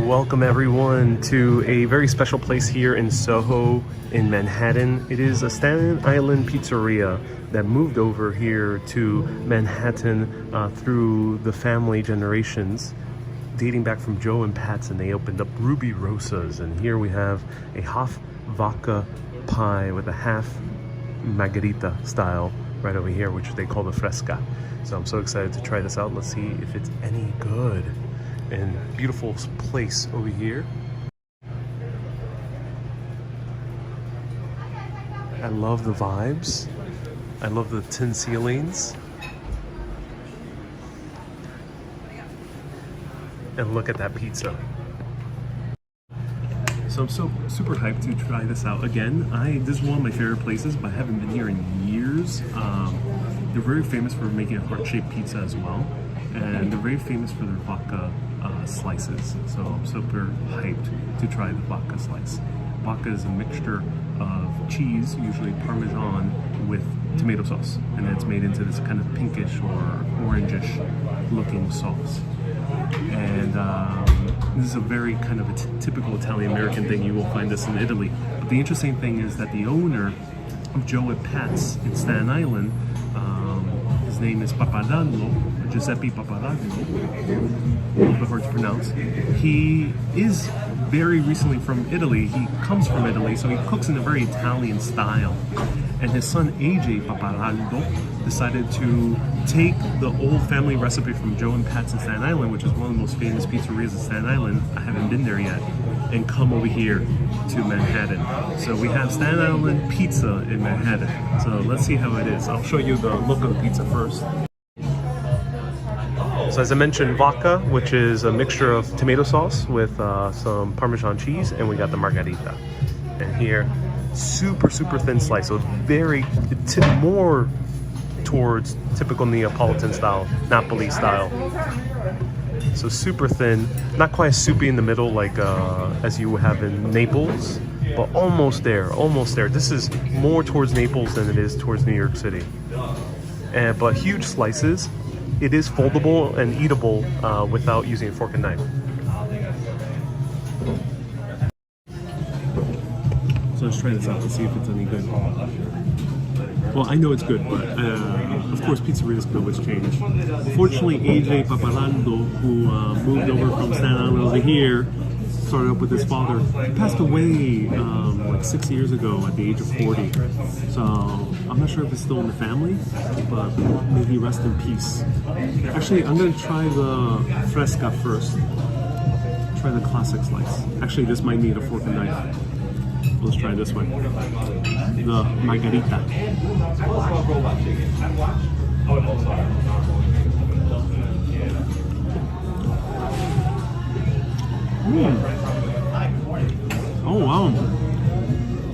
welcome everyone to a very special place here in Soho in Manhattan. It is a Staten Island pizzeria that moved over here to Manhattan through the family generations, dating back from Joe and Pat's, and they opened up Rubirosas. And here we have a half vodka pie with a half margarita style right over here, which they call the fresca. So I'm so excited to try this out. Let's see if it's any good. And beautiful place over here. I love the vibes. I love the tin ceilings. And look at that pizza. So I'm so super hyped to try this out again. This is one of my favorite places, but I haven't been here in years. They're very famous for making a heart-shaped pizza as well. And they're very famous for their vodka slices. So I'm super hyped to try the vodka slice. Vodka is a mixture of cheese, usually Parmesan, with tomato sauce. And then it's made into this kind of pinkish or orangish looking sauce. And this is a very kind of a typical Italian-American thing. You will find this in Italy. But the interesting thing is that the owner of Joe and Pat's in Staten Island, his name is Giuseppe Paparazzo, a little bit hard to pronounce. He is very recently from Italy. He comes from Italy, so he cooks in a very Italian style. And his son AJ Paparazzo decided to take the old family recipe from Joe and Pat's in Staten Island, which is one of the most famous pizzerias in Staten Island. I haven't been there yet, and come over here to Manhattan. So we have Staten Island pizza in Manhattan. So let's see how it is. I'll show you the look of the pizza first. So as I mentioned, vodka, which is a mixture of tomato sauce with some Parmesan cheese, and we got the margarita. And here, super thin slice, so very more towards typical Neapolitan style, Napoli style. So super thin, not quite soupy in the middle like as you have in Naples, but almost there, almost there. This is more towards Naples than it is towards New York City. But huge slices. It is foldable and eatable without using a fork and knife. So let's try this out and see if it's any good. Well, I know it's good, but of course pizzerias could always change. Unfortunately, AJ Paparazzo, who moved over from Staten Island over here, started up with his father. He passed away like 6 years ago at the age of 40. So I'm not sure if it's still in the family, but may he rest in peace. Actually, I'm gonna try the fresca first. Try the classic slice. Actually, this might need a fork and knife. Let's try this one. The margarita. Oh wow,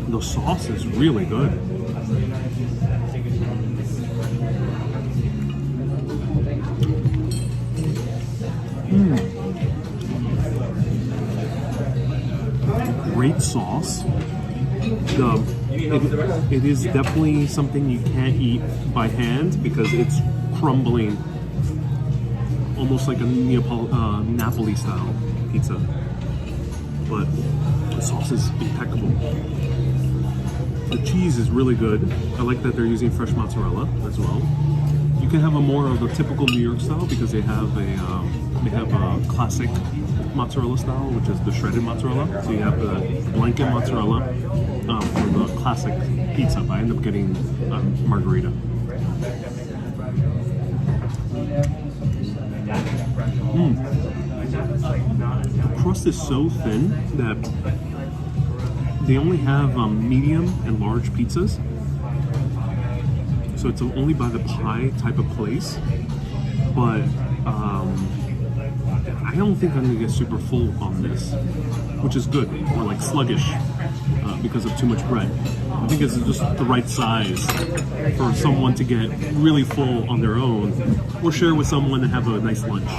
the sauce is really good. Great sauce. It is definitely something you can't eat by hand because it's crumbling, almost like a Napoli style pizza. But the sauce is impeccable. The cheese is really good. I like that they're using fresh mozzarella as well. You can have a more of a typical New York style because they have a classic mozzarella style, which is the shredded mozzarella. So you have the blanket mozzarella for the classic pizza. But I end up getting margarita. The crust is so thin that they only have medium and large pizzas. So it's only by the pie type of place. But I don't think I'm gonna get super full on this, which is good, or like sluggish because of too much bread. I think it's just the right size for someone to get really full on their own, or share with someone and have a nice lunch.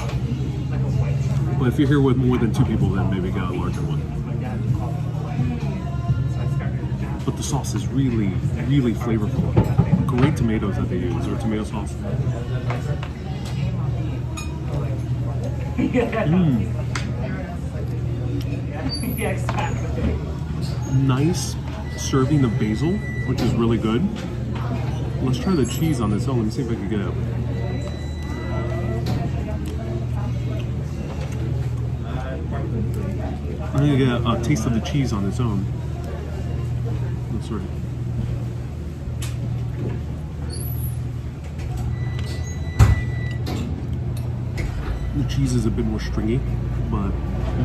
But if you're here with more than 2 people, then maybe get a larger one. But the sauce is really flavorful. Great tomatoes that they use, or tomato sauce. Nice serving of basil, which is really good. Let's try the cheese on its own. Let me see if I can get it. I'm gonna get a taste of the cheese on its own. Let's sort of. The cheese is a bit more stringy, but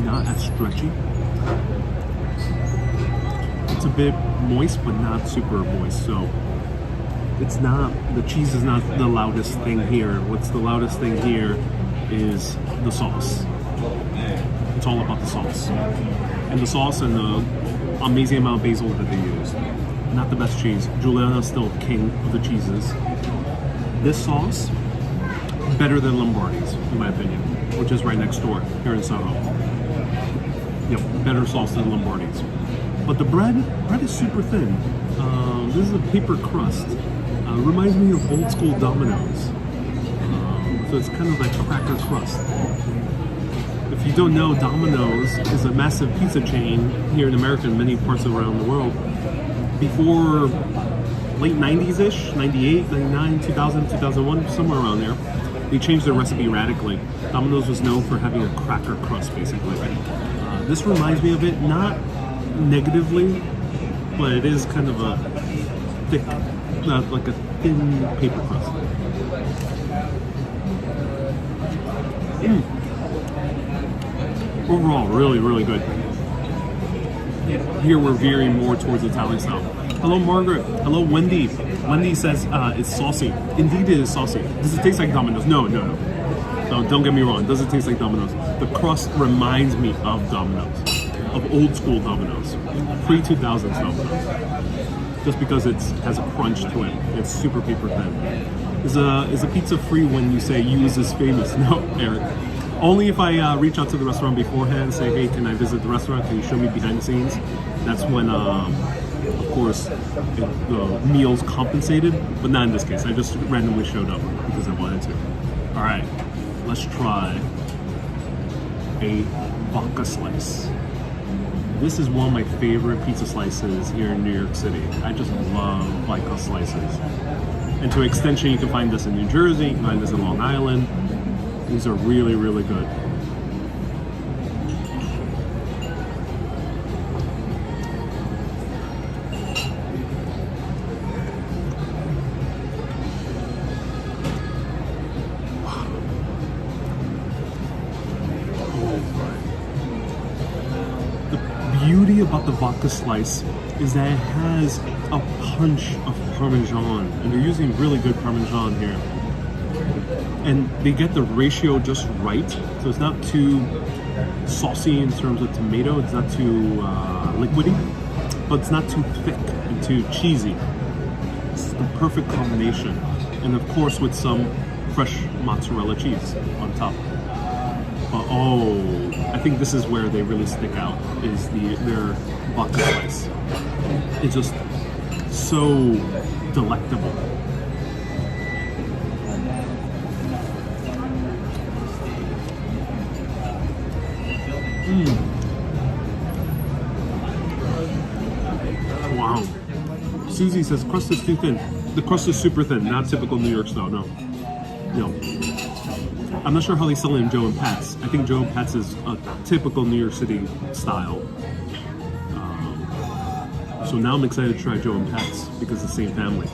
not as stretchy. It's a bit moist, but not super moist. So it's not, the cheese is not the loudest thing here. What's the loudest thing here is the sauce. It's all about the sauce. And the sauce and the amazing amount of basil that they use. Not the best cheese. Giuliana's still king of the cheeses. This sauce, better than Lombardi's, in my opinion, which is right next door here in Soho. Yep, better sauce than Lombardi's. But the bread is super thin. This is a paper crust. Reminds me of old school Domino's. So it's kind of like cracker crust. If you don't know, Domino's is a massive pizza chain here in America and many parts around the world. Before late 90s-ish, 98, 99, 2000, 2001, somewhere around there, they changed their recipe radically. Domino's was known for having a cracker crust, basically. This reminds me of it, not negatively, but it is kind of a thick, like a thin paper crust. Overall, really, really good. Here we're veering more towards Italian style. Hello, Margaret. Hello, Wendy. Wendy says it's saucy. Indeed, it is saucy. Does it taste like Domino's? No. No, don't get me wrong. It doesn't taste like Domino's. The crust reminds me of Domino's, of old school Domino's, pre-2000s Domino's. Just because it has a crunch to it. It's super paper thin. Is a pizza free when you say use is famous? No, Eric. Only if I reach out to the restaurant beforehand and say, hey, can I visit the restaurant? Can you show me behind the scenes? That's when, of course, the meal's compensated, but not in this case. I just randomly showed up because I wanted to. All right, let's try a vodka slice. This is one of my favorite pizza slices here in New York City. I just love vodka slices. And to extension, you can find this in New Jersey, you can find this in Long Island. These are really, really good. The beauty about the vodka slice is that it has a punch of Parmesan, and they're using really good Parmesan here. And they get the ratio just right, so it's not too saucy in terms of tomato, it's not too liquidy, but it's not too thick and too cheesy. It's the perfect combination. And of course with some fresh mozzarella cheese on top. But oh, I think this is where they really stick out, is their vodka slice. It's just so delectable. Wow. Susie says crust is too thin. The crust is super thin, not typical New York style, no. I'm not sure how they sell it in Joe and Pat's. I think Joe and Pat's is a typical New York City style. So now I'm excited to try Joe and Pat's because it's the same family.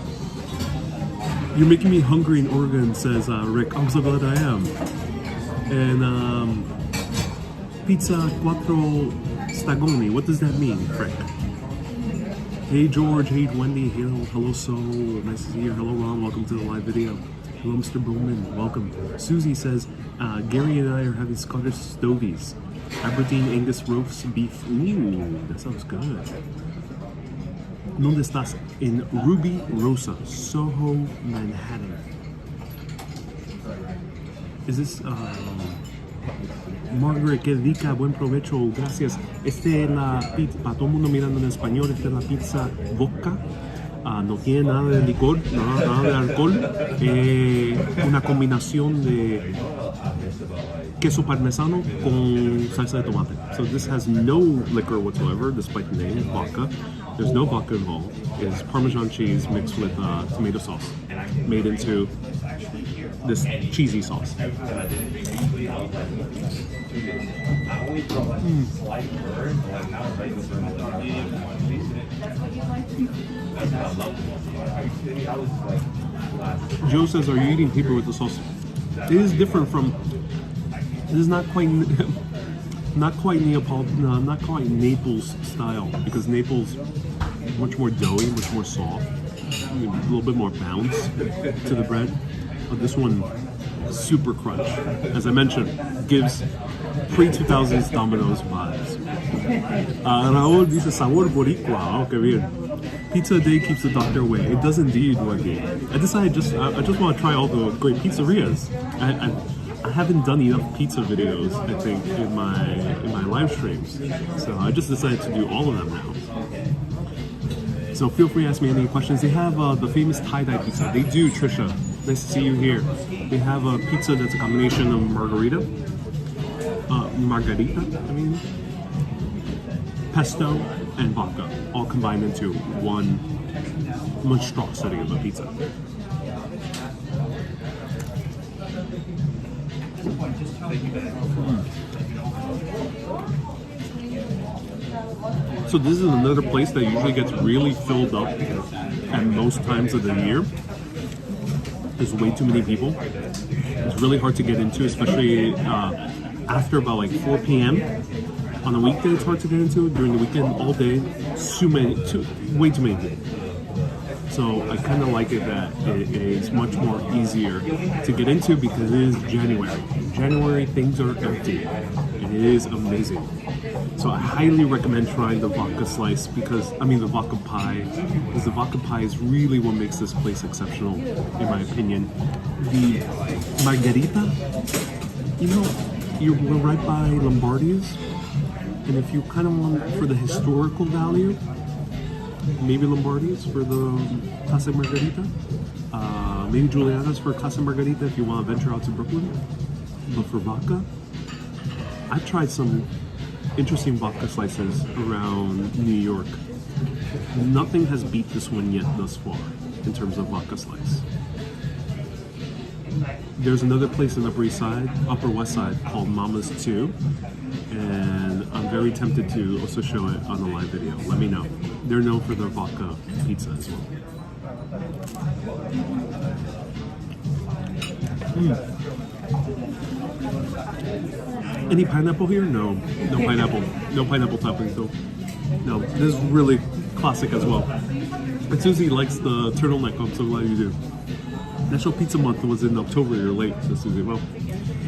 You're making me hungry in Oregon, says Rick. I'm so glad I am. And Pizza Quattro Stagoni. What does that mean, Frank? Hey George, hey Wendy, hello Soul, nice to see you. Hello Ron, welcome to the live video. Hello Mr. Bowman, welcome. Susie says, Gary and I are having Scottish stovies. Aberdeen Angus roast beef. Ooh, that sounds good. ¿Dónde estás? In Rubirosa, Soho, Manhattan. Is this, Margaret, que rica, buen provecho, gracias. Esta es la pizza, para todo el mundo mirando en español, esta es la pizza vodka. No tiene nada de licor, nada de alcohol. Una combinación de queso parmesano con salsa de tomate. So this has no liquor whatsoever, despite the name, vodka. There's no vodka involved. It's Parmesan cheese mixed with tomato sauce, made into this cheesy sauce. Joe says, "Are you eating paper with the sauce?" It is different from. It is not quite Neapolitan, not quite Naples style, because Naples is much more doughy, much more soft, a little bit more bounce to the bread. But this one, super crunch. As I mentioned, gives pre-2000s Domino's vibes. Raúl dice sabor boricua. Oh, qué bien. Pizza a day keeps the doctor away. It does indeed, Waggy. I decided I just want to try all the great pizzerias. I haven't done enough pizza videos, I think, in my live streams. So I just decided to do all of them now. So feel free to ask me any questions. They have the famous tie-dye pizza. They do, Trisha. Nice to see you here. They have a pizza that's a combination of margarita, pesto, and vodka, all combined into one monstrosity of a pizza. So this is another place that usually gets really filled up at most times of the year. There's way too many people. It's really hard to get into, especially after about like 4 p.m. On a weekday, it's hard to get into. During the weekend, all day, way too many people. So I kind of like it that it is much more easier to get into because it is January. January, things are empty. It is amazing. So I highly recommend trying the vodka slice the vodka pie, because the vodka pie is really what makes this place exceptional, in my opinion. The margarita, we're right by Lombardi's, and if you kind of want for the historical value, maybe Lombardi's for the classic margarita, maybe Giuliano's for classic margarita if you want to venture out to Brooklyn. But for vodka, I've tried some interesting vodka slices around New York. Nothing has beat this one yet thus far in terms of vodka slice. There's another place in Upper West Side called Mama's 2, and I'm very tempted to also show it on the live video. Let me know. They're known for their vodka pizza as well. Any pineapple here? No. No pineapple. No pineapple toppings though. No, this is really classic as well. And Susie likes the turtleneck. I'm so glad you do. National Pizza Month was in October. You're late, so Susie. Well,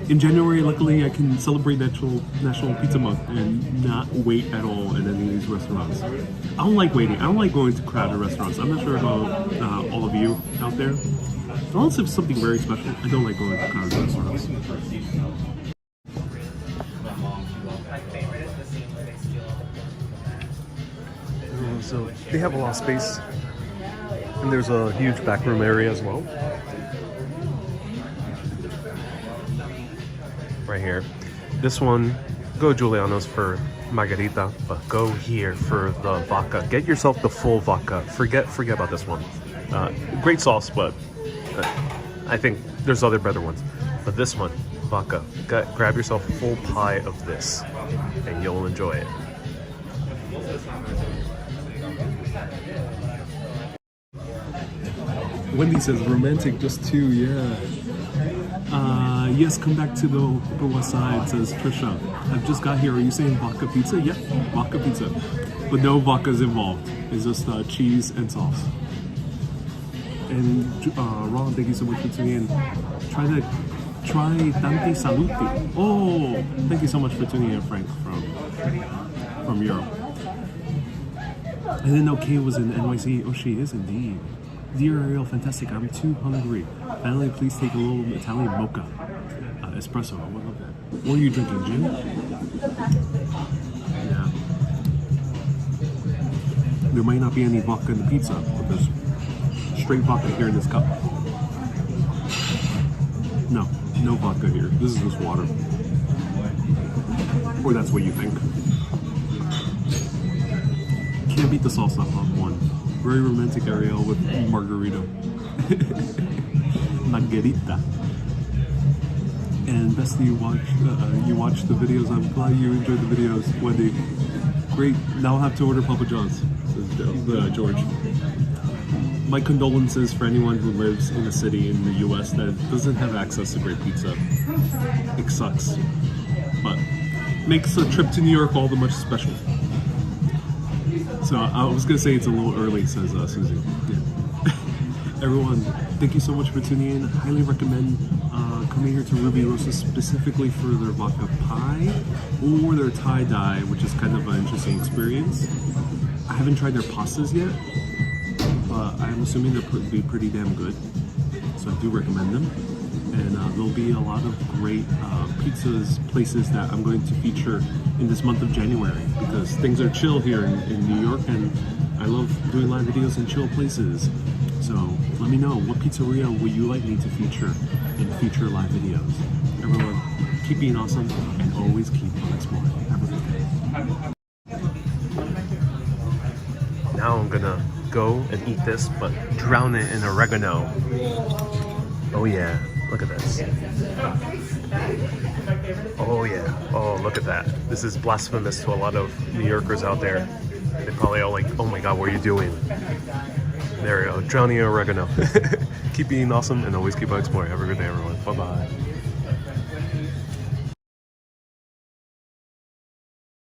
in January, luckily, I can celebrate National Pizza Month and not wait at all at any of these restaurants. I don't like waiting. I don't like going to crowded restaurants. I'm not sure about all of you out there. Unless it's something very special, I don't like going to crowded restaurants. So they have a lot of space, and there's a huge back room area as well. Right here. This one, go Giuliano's for margarita, but go here for the vodka. Get yourself the full vodka. Forget about this one. Great sauce, but I think there's other better ones. But this one, vodka. Grab yourself a full pie of this, and you'll enjoy it. Wendy says romantic, just 2, yeah. Yes, come back to the Upper West Side, says Trisha. I've just got here. Are you saying vodka pizza? Yep, vodka pizza. But no vodkas involved. It's just cheese and sauce. And Ron, thank you so much for tuning in. Try Tanti Saluti. Oh, thank you so much for tuning in, Frank, from Europe. I didn't know Kay was in NYC. Oh, she is indeed. Dear Ariel, fantastic. I'm too hungry. Finally, please take a little Italian mocha. Espresso. I would love that. What are you drinking, gin? Yeah. There might not be any vodka in the pizza, but there's straight vodka here in this cup. No vodka here. This is just water. Or that's what you think. Can't beat the salsa on one. Very romantic Ariel with margarita. Margarita. And best that you watch the videos. I'm glad you enjoyed the videos, Wendy. Great. Now I'll have to order Papa John's, says George. My condolences for anyone who lives in a city in the US that doesn't have access to great pizza. It sucks. But makes a trip to New York all the much special. So I was gonna say it's a little early, says Susie. Yeah. Everyone, thank you so much for tuning in. I highly recommend coming here to Rubirosa specifically for their vodka pie or their tie-dye, which is kind of an interesting experience. I haven't tried their pastas yet, but I'm assuming they'll be pretty damn good. So I do recommend them. And there'll be a lot of great pizzas places that I'm going to feature in this month of January because things are chill here in New York, and I love doing live videos in chill places. So let me know, what pizzeria would you like me to feature in future live videos? Everyone, keep being awesome and always keep on exploring. Have a good day. Now I'm gonna go and eat this, but drown it in oregano. Oh yeah. Look at this. Oh yeah. Oh, look at that. This is blasphemous to a lot of New Yorkers out there. They probably all like, oh my god, what are you doing? There we go. Drowning in oregano. Keep being awesome and always keep on exploring. Have a good day, everyone. Bye-bye.